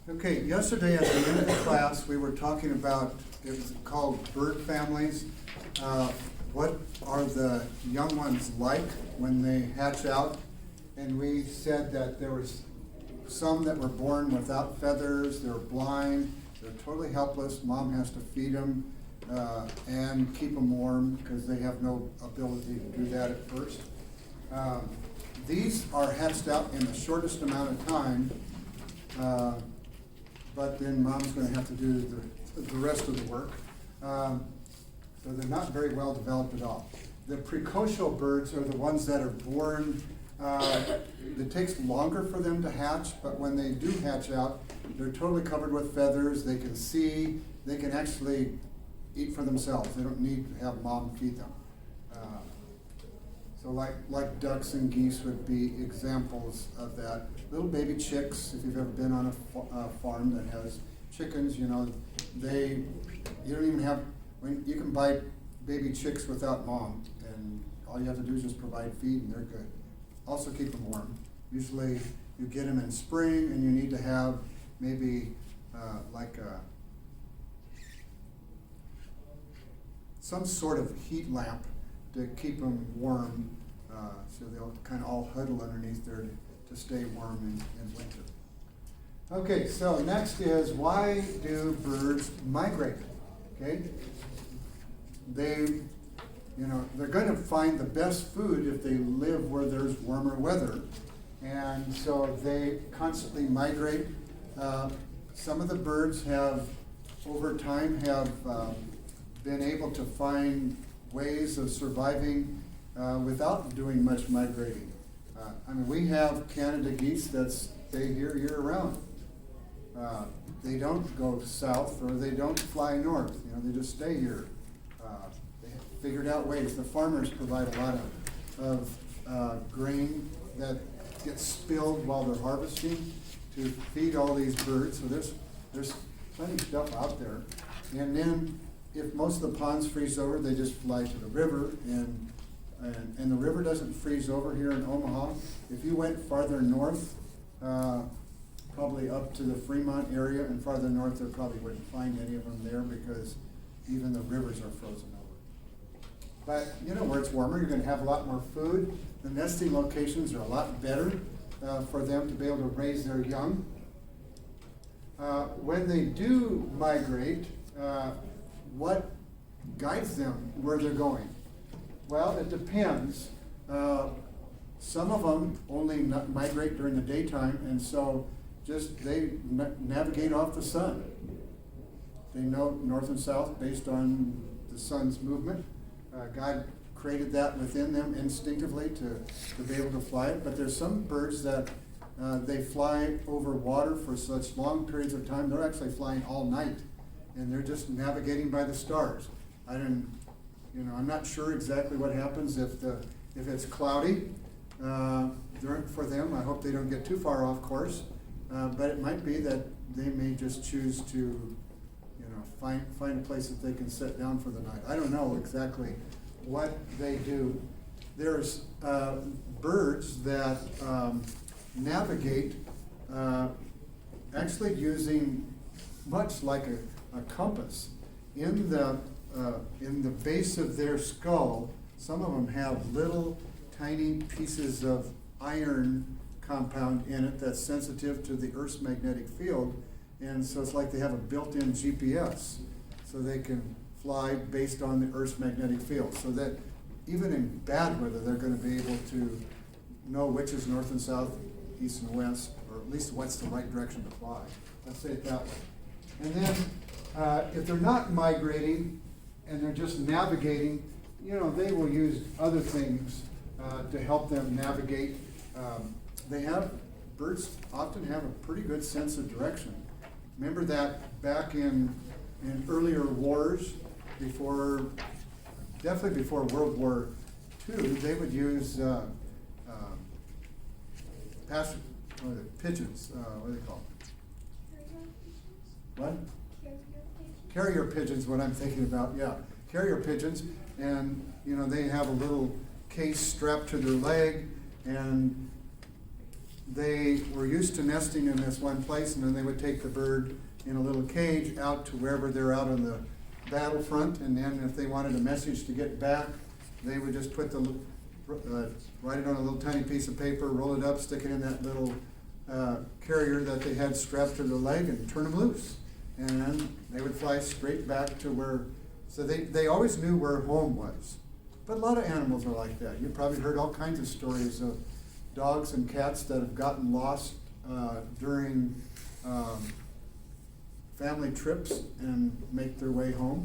Okay, yesterday at the end of the class, we were talking about, it was called bird families. What are the young ones like when they hatch out? And we said that there was some that were born without feathers, they're blind, they're totally helpless. Mom has to feed them and keep them warm because they have no ability to do that at first. These are hatched out in the shortest amount of time. But then mom's going to have to do the rest of the work. So they're not very well developed at all. The precocial birds are the ones that are born, it takes longer for them to hatch, but when they do hatch out, they're totally covered with feathers, they can see, they can actually eat for themselves. They don't need to have mom feed them. So like ducks and geese would be examples of that. Little baby chicks, if you've ever been on a farm that has chickens, you know, you don't even have, you can buy baby chicks without mom, and all you have to do is just provide feed and they're good. Also keep them warm. Usually you get them in spring and you need to have maybe some sort of heat lamp to keep them warm, so they'll kind of all huddle underneath there to stay warm in winter. Okay, so next is, why do birds migrate? Okay, they're going to find the best food if they live where there's warmer weather, and so they constantly migrate. Some of the birds have, over time, been able to find ways of surviving without doing much migrating. We have Canada geese that stay here year-round. They don't go south or they don't fly north. They just stay here. They have figured out ways. The farmers provide a lot of grain that gets spilled while they're harvesting to feed all these birds. So there's plenty of stuff out there. And then if most of the ponds freeze over, they just fly to the river, and the river doesn't freeze over here in Omaha. If you went farther north, probably up to the Fremont area and farther north, there probably wouldn't find any of them there because even the rivers are frozen over. But where it's warmer, you're going to have a lot more food. The nesting locations are a lot better for them to be able to raise their young. When they do migrate, what guides them where they're going? Well, it depends. Some of them only migrate during the daytime, and so they navigate off the sun. They know north and south based on the sun's movement. God created that within them instinctively to be able to fly it, but there's some birds that they fly over water for such long periods of time, they're actually flying all night. And they're just navigating by the stars. I'm not sure exactly what happens if it's cloudy for them. I hope they don't get too far off course, but it might be that they may just choose to, find a place that they can sit down for the night. I don't know exactly what they do. There's birds that navigate actually using much like a compass. In the base of their skull, some of them have little tiny pieces of iron compound in it that's sensitive to the Earth's magnetic field, and so it's like they have a built-in GPS, so they can fly based on the Earth's magnetic field, so that even in bad weather they're going to be able to know which is north and south, east and west, or at least what's the right direction to fly. Let's say it that way. And then if they're not migrating and they're just navigating, they will use other things to help them navigate. Birds often have a pretty good sense of direction. Remember that back in earlier wars, definitely before World War II, they would use pigeons. What are they called? What? Carrier pigeons, what I'm thinking about, yeah. Carrier pigeons, and they have a little case strapped to their leg, and they were used to nesting in this one place, and then they would take the bird in a little cage out to wherever they're out on the battlefront, and then if they wanted a message to get back, they would just put write it on a little tiny piece of paper, roll it up, stick it in that little carrier that they had strapped to their leg, and turn them loose. And then they would fly straight back to where, so they always knew where home was. But a lot of animals are like that. You've probably heard all kinds of stories of dogs and cats that have gotten lost during family trips and make their way home.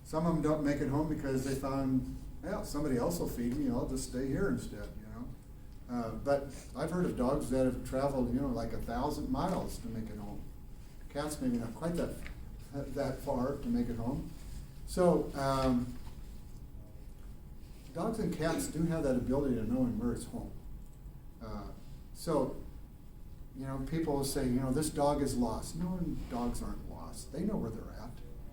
Some of them don't make it home because they found, well, somebody else will feed me, I'll just stay here instead, you know. But I've heard of dogs that have traveled, you know, like 1,000 miles to make it home. Cats maybe not quite that far to make it home. So dogs and cats do have that ability of knowing where it's home. So, you know, people will say, you know, this dog is lost. No, dogs aren't lost. They know where they're at.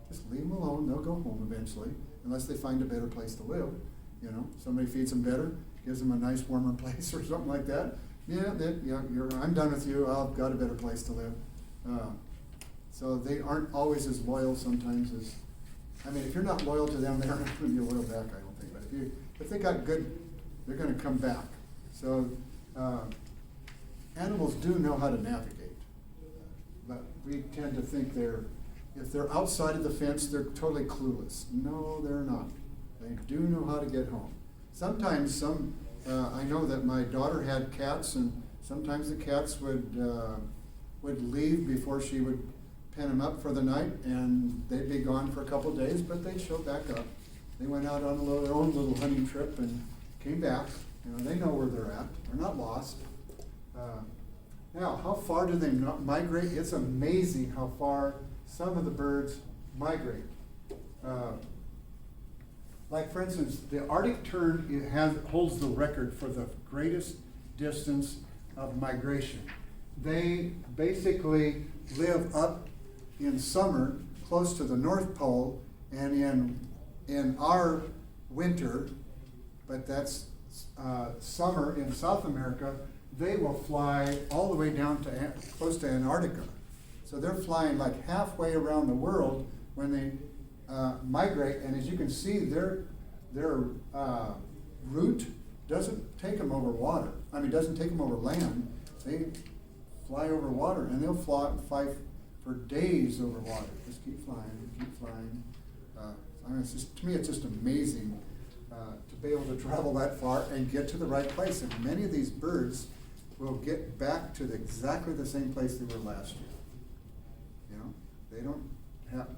Just leave them alone. They'll go home eventually, unless they find a better place to live. You know, somebody feeds them better, gives them a nice warmer place or something like that. Yeah, I'm done with you. I've got a better place to live. So they aren't always as loyal sometimes as, I mean, if you're not loyal to them, they're not going to be loyal back, I don't think. But if they got good, they're going to come back. So animals do know how to navigate, but we tend to think if they're outside of the fence, they're totally clueless. No, they're not. They do know how to get home. Sometimes I know that my daughter had cats, and sometimes the cats would leave before she would pen them up for the night, and they'd be gone for a couple of days, but they'd show back up. They went out on their own little hunting trip and came back. You know, they know where they're at. They're not lost. Now, how far do they migrate? It's amazing how far some of the birds migrate. Like, for instance, the Arctic tern holds the record for the greatest distance of migration. They basically live up in summer close to the North Pole, and in our winter, but that's summer in South America, they will fly all the way down to close to Antarctica. So they're flying like halfway around the world when they migrate, and as you can see, their route doesn't take them over water. I mean, doesn't take them over land. They fly over water, and they'll fly for days over water. Just keep flying, keep flying. I mean, to me, it's just amazing to be able to travel that far and get to the right place. And many of these birds will get back to exactly the same place they were last year. You know, they don't have,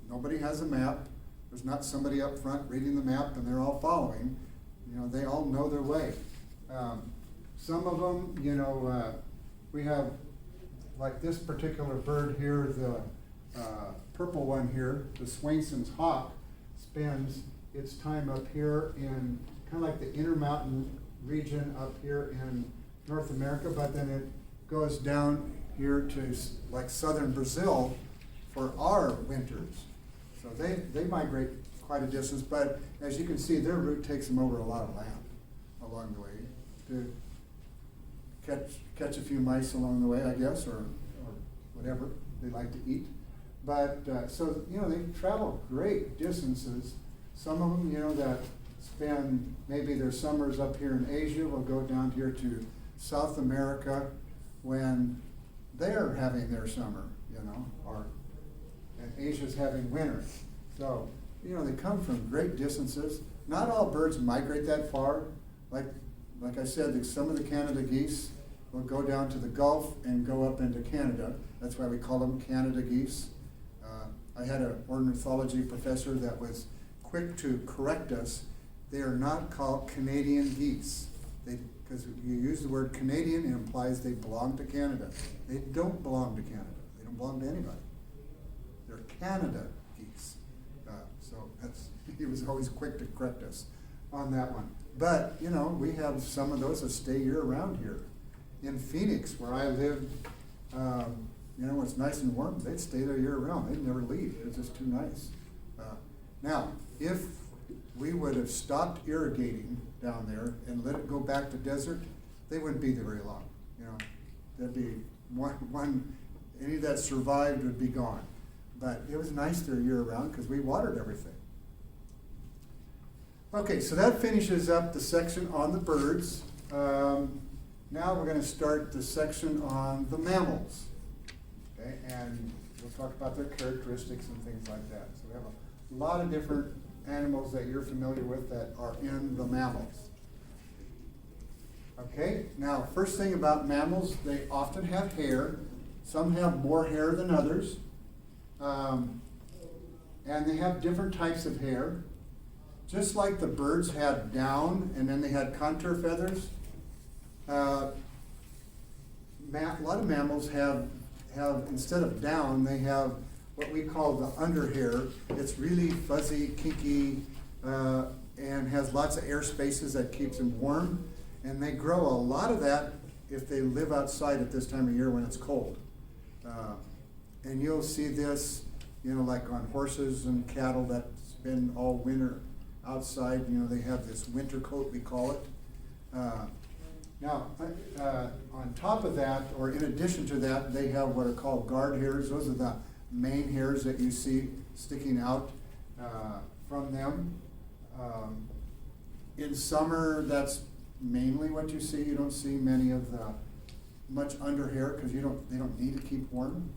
nobody has a map. There's not somebody up front reading the map and they're all following. You know, they all know their way. Some of them, you know, we have, like this particular bird here, the purple one here, the Swainson's hawk, spends its time up here in kind of like the Intermountain region up here in North America, but then it goes down here to like southern Brazil for our winters. So they migrate quite a distance, but as you can see, their route takes them over a lot of land along the way to catch a few mice along the way, I guess, or whatever they like to eat. But so, you know, they travel great distances. Some of them, you know, that spend maybe their summers up here in Asia will go down here to South America when they're having their summer, you know, and Asia's having winter. So, you know, they come from great distances. Not all birds migrate that far. Like I said, some of the Canada geese will go down to the Gulf and go up into Canada. That's why we call them Canada geese. I had an ornithology professor that was quick to correct us. They are not called Canadian geese. Because you use the word Canadian, it implies they belong to Canada. They don't belong to Canada. They don't belong to anybody. They're Canada geese. So he was always quick to correct us on that one. But, you know, we have some of those that stay year-round here. In Phoenix, where I lived, you know, when it's nice and warm, they'd stay there year-round. They'd never leave. It's just too nice. Now, if we would have stopped irrigating down there and let it go back to desert, they wouldn't be there very long. You know, That'd be one, any that survived would be gone. But it was nice there year round because we watered everything. Okay, so that finishes up the section on the birds. Now we're going to start the section on the mammals. Okay, and we'll talk about their characteristics and things like that. So we have a lot of different animals that you're familiar with that are in the mammals. Okay, now first thing about mammals, they often have hair. Some have more hair than others. And they have different types of hair. Just like the birds had down and then they had contour feathers, a lot of mammals have instead of down, they have what we call the underhair. It's really fuzzy, kinky, and has lots of air spaces that keeps them warm. And they grow a lot of that if they live outside at this time of year when it's cold. And you'll see this, like on horses and cattle that's been all winter outside. They have this winter coat, we call it. Now, on top of that, or in addition to that, they have what are called guard hairs. Those are the main hairs that you see sticking out from them. In summer, that's mainly what you see. You don't see many of the much underhair because they don't need to keep warm.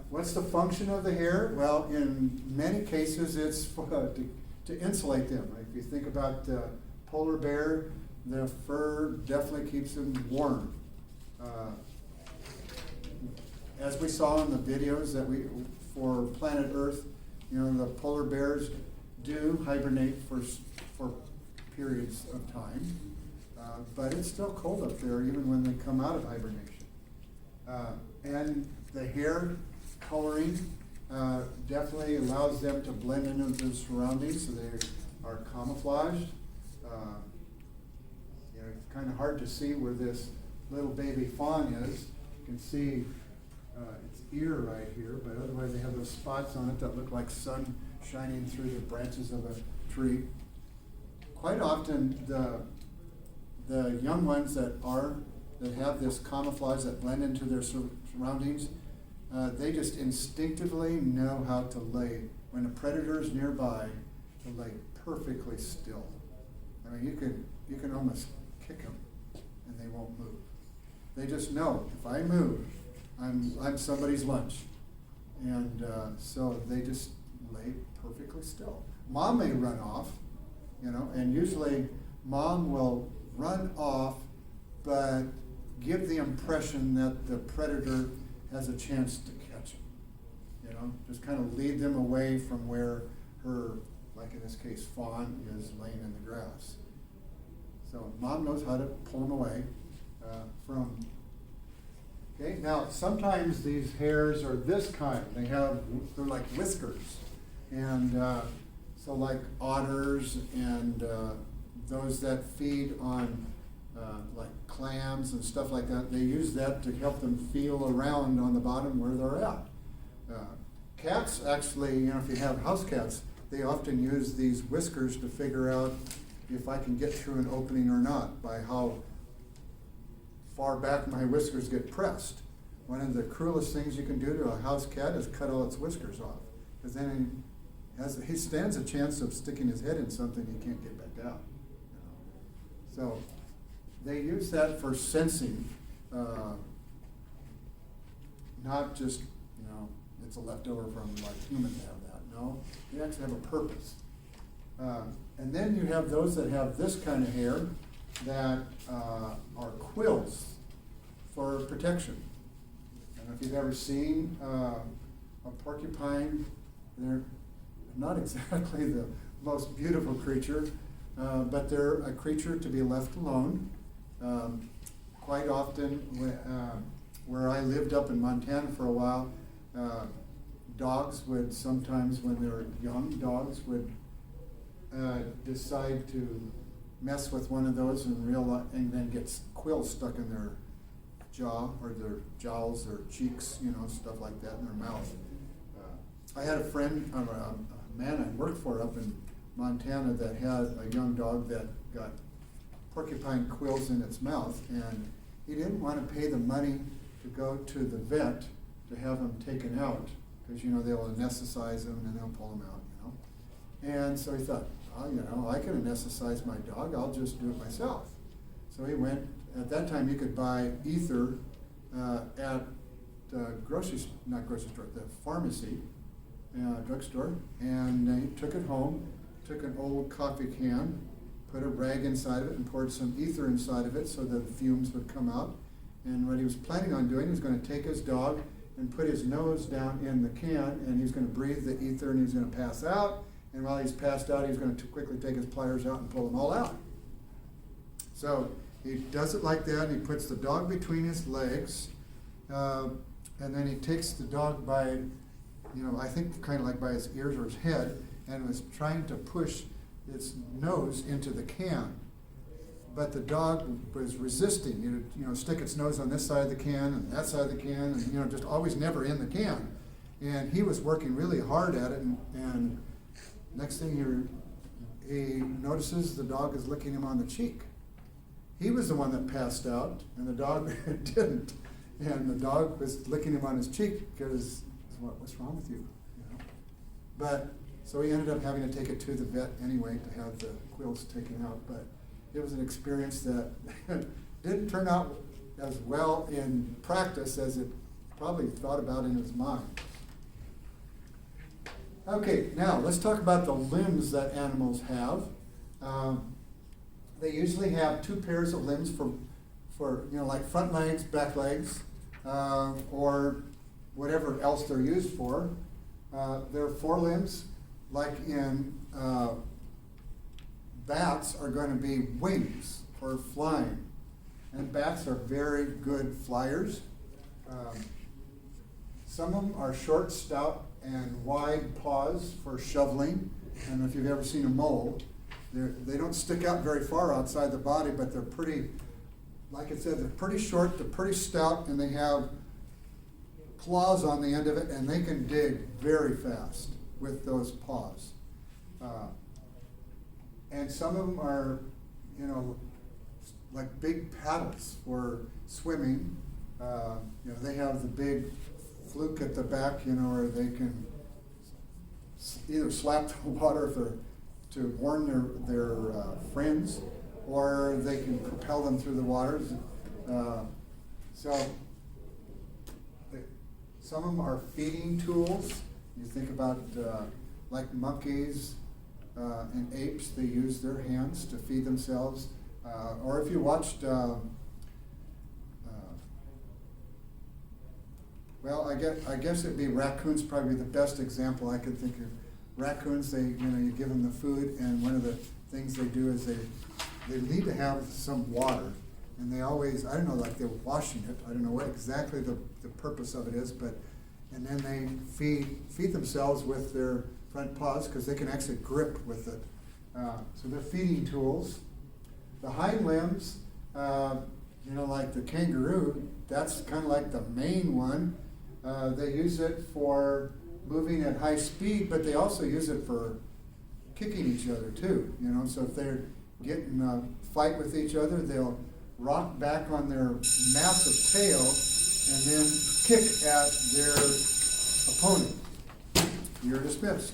What's the function of the hair? Well, in many cases, it's to insulate them. If you think about the polar bear, the fur definitely keeps them warm. As we saw in the videos for Planet Earth, the polar bears do hibernate for periods of time, but it's still cold up there even when they come out of hibernation. And the hair coloring definitely allows them to blend into the surroundings, so they are camouflaged. It's kind of hard to see where this little baby fawn is. You can see its ear right here, but otherwise they have those spots on it that look like sun shining through the branches of a tree. Quite often the young ones that have this camouflage that blend into their surroundings, they just instinctively know how to lay, when a predator is nearby, to lay perfectly still. I mean, you can almost kick them and they won't move. They just know, if I move, I'm somebody's lunch. And so they just lay perfectly still. Mom may run off, and usually mom will run off, but give the impression that the predator has a chance to catch him. Just kind of lead them away from where her, like in this case, fawn is laying in the grass. So mom knows how to pull them away from. Okay, now sometimes these hairs are this kind. They're like whiskers. And so like otters and those that feed on like clams and stuff like that, they use that to help them feel around on the bottom where they're at. Cats actually, if you have house cats, they often use these whiskers to figure out if I can get through an opening or not by how far back my whiskers get pressed. One of the cruelest things you can do to a house cat is cut all its whiskers off, because then he stands a chance of sticking his head in something he can't get back out. So they use that for sensing, not just, it's a leftover from like humans have that. No, they actually have a purpose. And then you have those that have this kind of hair that are quills for protection. I don't know if you've ever seen a porcupine. They're not exactly the most beautiful creature, but they're a creature to be left alone. Quite often, where I lived up in Montana for a while, dogs would sometimes, when they were young, dogs would decide to mess with one of those and then get quills stuck in their jaw or their jowls or cheeks, stuff like that in their mouth. I had a friend, a man I worked for up in Montana that had a young dog that got porcupine quills in its mouth, and he didn't want to pay the money to go to the vet to have him taken out, because, they'll anesthetize him and they'll pull him out, And so he thought, oh, I can anesthetize my dog, I'll just do it myself. So he went, at that time you could buy ether at the not grocery store, the pharmacy, drugstore, and he took it home, took an old coffee can, put a rag inside of it and poured some ether inside of it so the fumes would come out. And what he was planning on doing, he was going to take his dog and put his nose down in the can, and he's going to breathe the ether, and he's going to pass out. And while he's passed out, he's going to quickly take his pliers out and pull them all out. So he does it like that, and he puts the dog between his legs, and then he takes the dog by, I think kind of like by his ears or his head, and was trying to push its nose into the can. But the dog was resisting. Stick its nose on this side of the can and that side of the can, and just always never in the can. And he was working really hard at it, and next thing he notices the dog is licking him on the cheek. He was the one that passed out, and the dog didn't. And the dog was licking him on his cheek because, what's wrong with you? But so he ended up having to take it to the vet anyway to have the quills taken out. But it was an experience that didn't turn out as well in practice as it probably thought about in his mind. Okay, now let's talk about the limbs that animals have. They usually have two pairs of limbs for like front legs, back legs, or whatever else they're used for. Their forelimbs, like in bats, are going to be wings for flying. And bats are very good flyers. Some of them are short, stout, and wide paws for shoveling. And if you've ever seen a mole, they don't stick out very far outside the body, but they're pretty, like I said, they're pretty short, they're pretty stout, and they have claws on the end of it, and they can dig very fast with those paws. And some of them are, like big paddles for swimming. They have the big fluke at the back, or they can either slap the water to warn their friends, or they can propel them through the waters. Some of them are feeding tools. You think about like monkeys and apes, they use their hands to feed themselves. Or if you watched, I guess it'd be raccoons, probably the best example I could think of. Raccoons, you give them the food, and one of the things they do is they need to have some water, and they always, I don't know, like they're washing it. I don't know what exactly the purpose of it is, and then they feed themselves with their front paws because they can actually grip with it. So they're feeding tools. The hind limbs, like the kangaroo, that's kind of like the main one. They use it for moving at high speed, but they also use it for kicking each other too. So if they're getting a fight with each other, they'll rock back on their massive tail and then kick at their opponent. You're dismissed.